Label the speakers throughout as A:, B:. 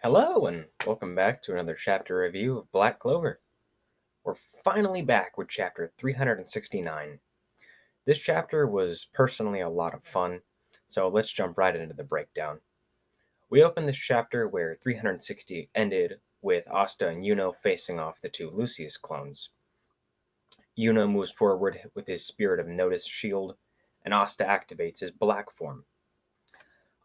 A: Hello, and welcome back to another chapter review of Black Clover. We're finally back with chapter 369. This chapter was personally a lot of fun, so let's jump right into the breakdown. We opened this chapter where 360 ended with Asta and Yuno facing off the two Lucius clones. Yuno moves forward with his Spirit of Notice shield, and Asta activates his black form.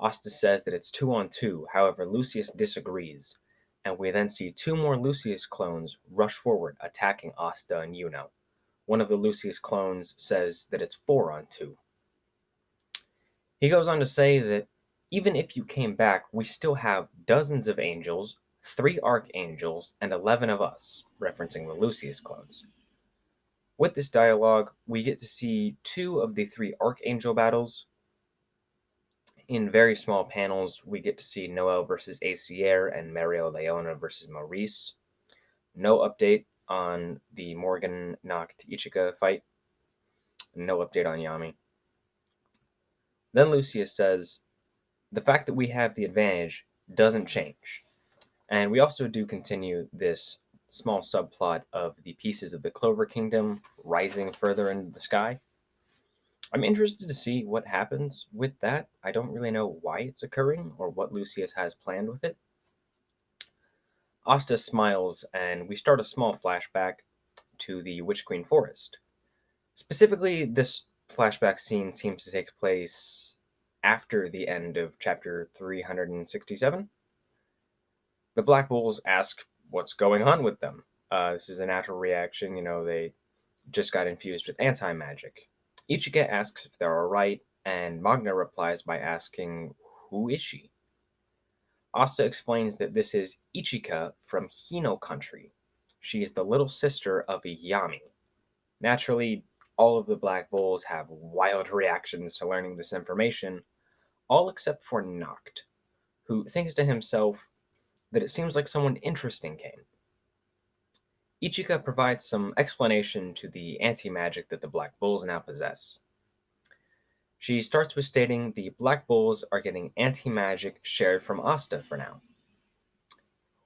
A: Asta says that it's 2-on-2, however, Lucius disagrees, and we then see two more Lucius clones rush forward, attacking Asta and Yuno. One of the Lucius clones says that it's 4-on-2. He goes on to say that even if you came back, we still have dozens of angels, 3 archangels, and 11 of us, referencing the Lucius clones. With this dialogue, we get to see two of the 3 archangel battles. In very small panels, we get to see Noel versus Acier and Mario Leona versus Maurice. No update on the Morgan knocked Ichika fight. No update on Yami. Then Lucius says, the fact that we have the advantage doesn't change. And we also do continue this small subplot of the pieces of the Clover Kingdom rising further into the sky. I'm interested to see what happens with that. I don't really know why it's occurring or what Lucius has planned with it. Asta smiles, and we start a small flashback to the Witch Queen Forest. Specifically, this flashback scene seems to take place after the end of chapter 367. The Black Bulls ask what's going on with them. This is a natural reaction, they just got infused with anti magic. Ichika asks if they're alright, and Magna replies by asking, who is she? Asta explains that this is Ichika from Hino country. She is the little sister of Yami. Naturally, all of the Black Bulls have wild reactions to learning this information, all except for Noct, who thinks to himself that it seems like someone interesting came. Ichika provides some explanation to the anti-magic that the Black Bulls now possess. She starts with stating the Black Bulls are getting anti-magic shared from Asta for now.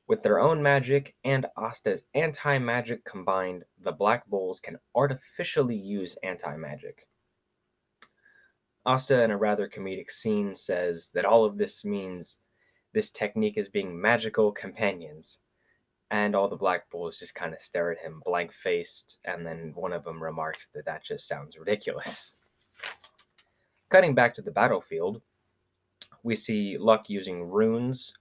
A: With their own magic and Asta's anti-magic combined, the Black Bulls can artificially use anti-magic. Asta, in a rather comedic scene, says that all of this means this technique is being magical companions, and all the Black Bulls just kind of stare at him blank-faced, and then one of them remarks that that just sounds ridiculous. Cutting back to the battlefield, we see Luck using runes,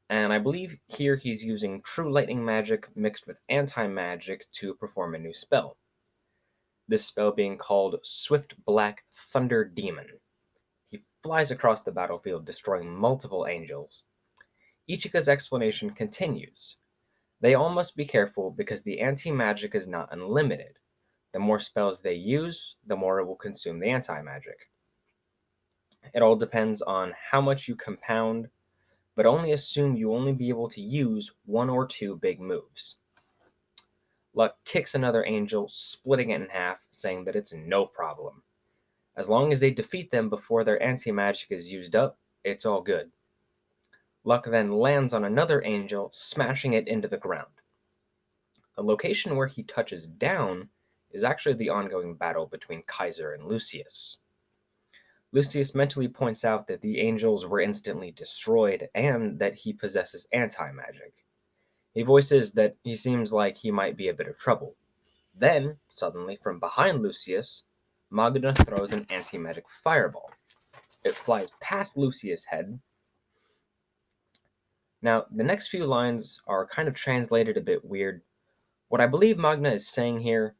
A: and I believe here he's using true lightning magic mixed with anti-magic to perform a new spell. This spell being called Swift Black Thunder Demon. He flies across the battlefield, destroying multiple angels. Ichika's explanation continues. They all must be careful because the anti-magic is not unlimited. The more spells they use, the more it will consume the anti-magic. It all depends on how much you compound, but only assume you only be able to use 1 or 2 big moves. Luck kicks another angel, splitting it in half, saying that it's no problem. As long as they defeat them before their anti-magic is used up, it's all good. Luck then lands on another angel, smashing it into the ground. The location where he touches down is actually the ongoing battle between Kaiser and Lucius. Lucius mentally points out that the angels were instantly destroyed and that he possesses anti-magic. He voices that he seems like he might be a bit of trouble. Then, suddenly, from behind Lucius, Magna throws an anti-magic fireball. It flies past Lucius' head. Now, the next few lines are kind of translated a bit weird. What I believe Magna is saying here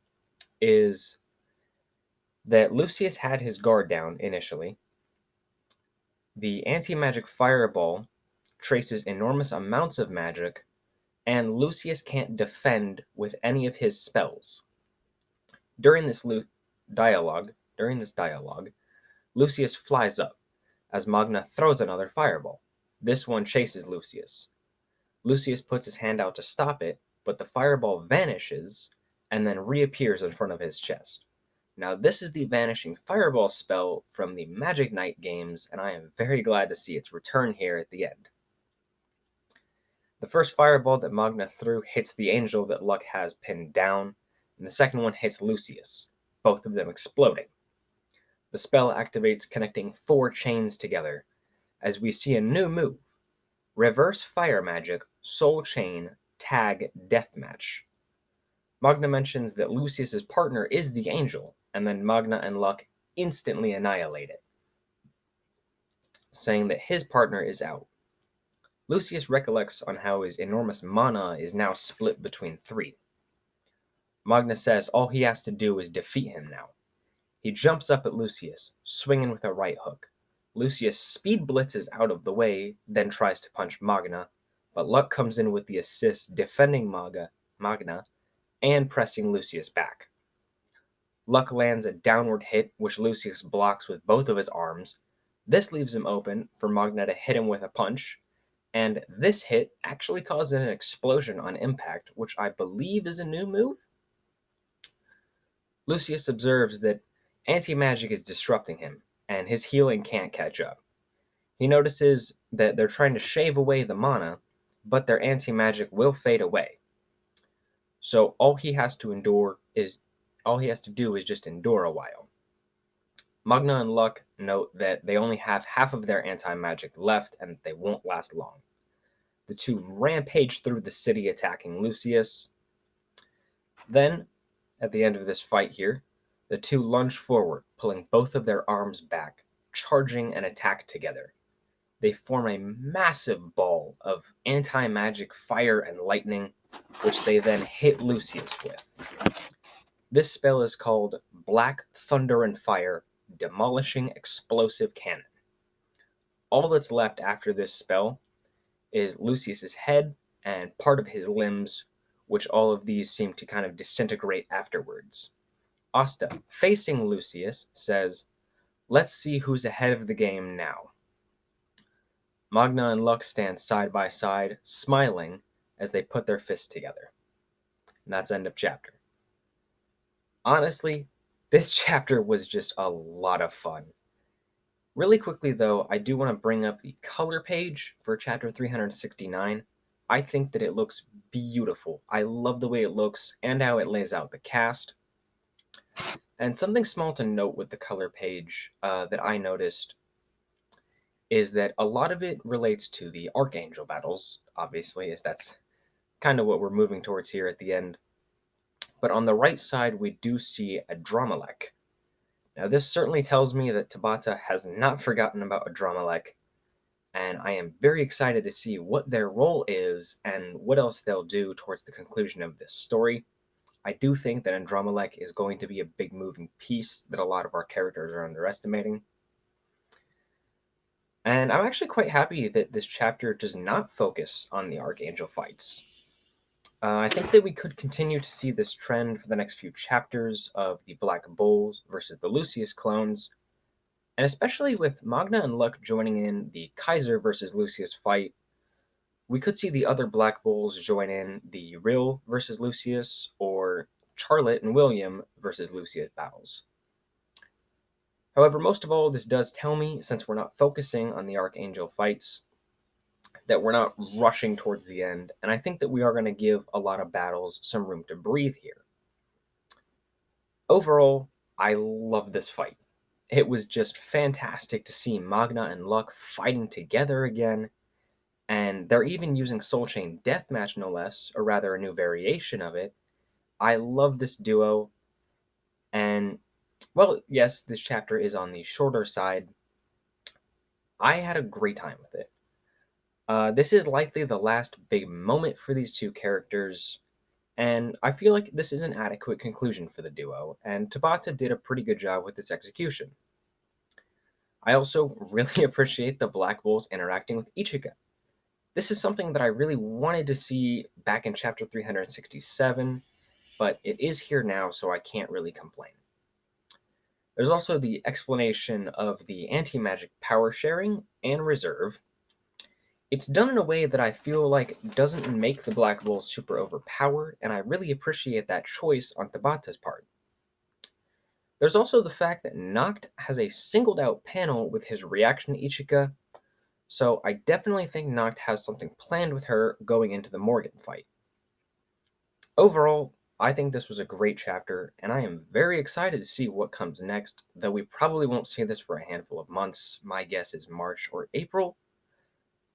A: is that Lucius had his guard down initially. The anti-magic fireball traces enormous amounts of magic, and Lucius can't defend with any of his spells. During this dialogue, Lucius flies up as Magna throws another fireball. This one chases Lucius. Lucius puts his hand out to stop it, but the fireball vanishes and then reappears in front of his chest. Now, this is the Vanishing Fireball spell from the Magic Knight games, and I am very glad to see its return here at the end. The first fireball that Magna threw hits the angel that Luck has pinned down, and the second one hits Lucius, both of them exploding. The spell activates, connecting 4 chains together, as we see a new move: Reverse Fire Magic, Soul Chain, Tag, Deathmatch. Magna mentions that Lucius's partner is the angel, and then Magna and Luck instantly annihilate it, saying that his partner is out. Lucius recollects on how his enormous mana is now split between 3. Magna says all he has to do is defeat him now. He jumps up at Lucius, swinging with a right hook. Lucius speed blitzes out of the way, then tries to punch Magna, but Luck comes in with the assist, defending Magna and pressing Lucius back. Luck lands a downward hit, which Lucius blocks with both of his arms. This leaves him open for Magna to hit him with a punch, and this hit actually causes an explosion on impact, which I believe is a new move. Lucius observes that anti-magic is disrupting him, and his healing can't catch up. He notices that they're trying to shave away the mana, but their anti-magic will fade away. So all he has to do is just endure a while. Magna and Luck note that they only have half of their anti-magic left, and they won't last long. The two rampage through the city, attacking Lucius. Then, at the end of this fight here, the two lunge forward, pulling both of their arms back, charging and attack together. They form a massive ball of anti-magic fire and lightning, which they then hit Lucius with. This spell is called Black Thunder and Fire, Demolishing Explosive Cannon. All that's left after this spell is Lucius's head and part of his limbs, which all of these seem to kind of disintegrate afterwards. Asta, facing Lucius, says, "Let's see who's ahead of the game now." Magna and Luck stand side by side, smiling as they put their fists together. And that's end of chapter. Honestly, this chapter was just a lot of fun. Really quickly, though, I do want to bring up the color page for chapter 369. I think that it looks beautiful. I love the way it looks and how it lays out the cast. And something small to note with the color page that I noticed is that a lot of it relates to the Archangel battles, obviously, as that's kind of what we're moving towards here at the end. But on the right side, we do see a Dramalek. Now, this certainly tells me that Tabata has not forgotten about Adramelech, and I am very excited to see what their role is and what else they'll do towards the conclusion of this story. I do think that Adramelech is going to be a big moving piece that a lot of our characters are underestimating. And I'm actually quite happy that this chapter does not focus on the Archangel fights. I think that we could continue to see this trend for the next few chapters of the Black Bulls versus the Lucius clones, and especially with Magna and Luck joining in the Kaiser versus Lucius fight, we could see the other Black Bulls join in the Rill versus Lucius or Charlotte and William versus Lucius battles. However, most of all, this does tell me, since we're not focusing on the Archangel fights, that we're not rushing towards the end, and I think that we are going to give a lot of battles some room to breathe here. Overall, I love this fight. It was just fantastic to see Magna and Luck fighting together again, and they're even using Soul Chain Deathmatch no less, or rather a new variation of it. I love this duo, and, well, yes, this chapter is on the shorter side. I had a great time with it. This is likely the last big moment for these two characters, and I feel like this is an adequate conclusion for the duo, and Tabata did a pretty good job with its execution. I also really appreciate the Black Bulls interacting with Ichika. This is something that I really wanted to see back in chapter 367, but it is here now, so I can't really complain. There's also the explanation of the anti-magic power sharing and reserve. It's done in a way that I feel like doesn't make the Black Bulls super overpowered, and I really appreciate that choice on Tabata's part. There's also the fact that Noct has a singled out panel with his reaction to Ichika, So I definitely think Noct has something planned with her going into the Morgan fight. Overall, I think this was a great chapter, and I am very excited to see what comes next, though we probably won't see this for a handful of months. My guess is March or April.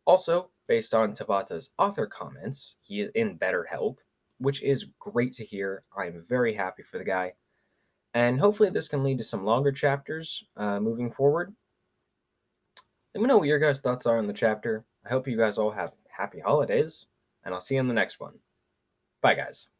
A: Also, based on Tabata's author comments, he is in better health, which is great to hear. I am very happy for the guy. And hopefully, this can lead to some longer chapters moving forward. Let me know what your guys' thoughts are on the chapter. I hope you guys all have happy holidays, and I'll see you in the next one. Bye, guys.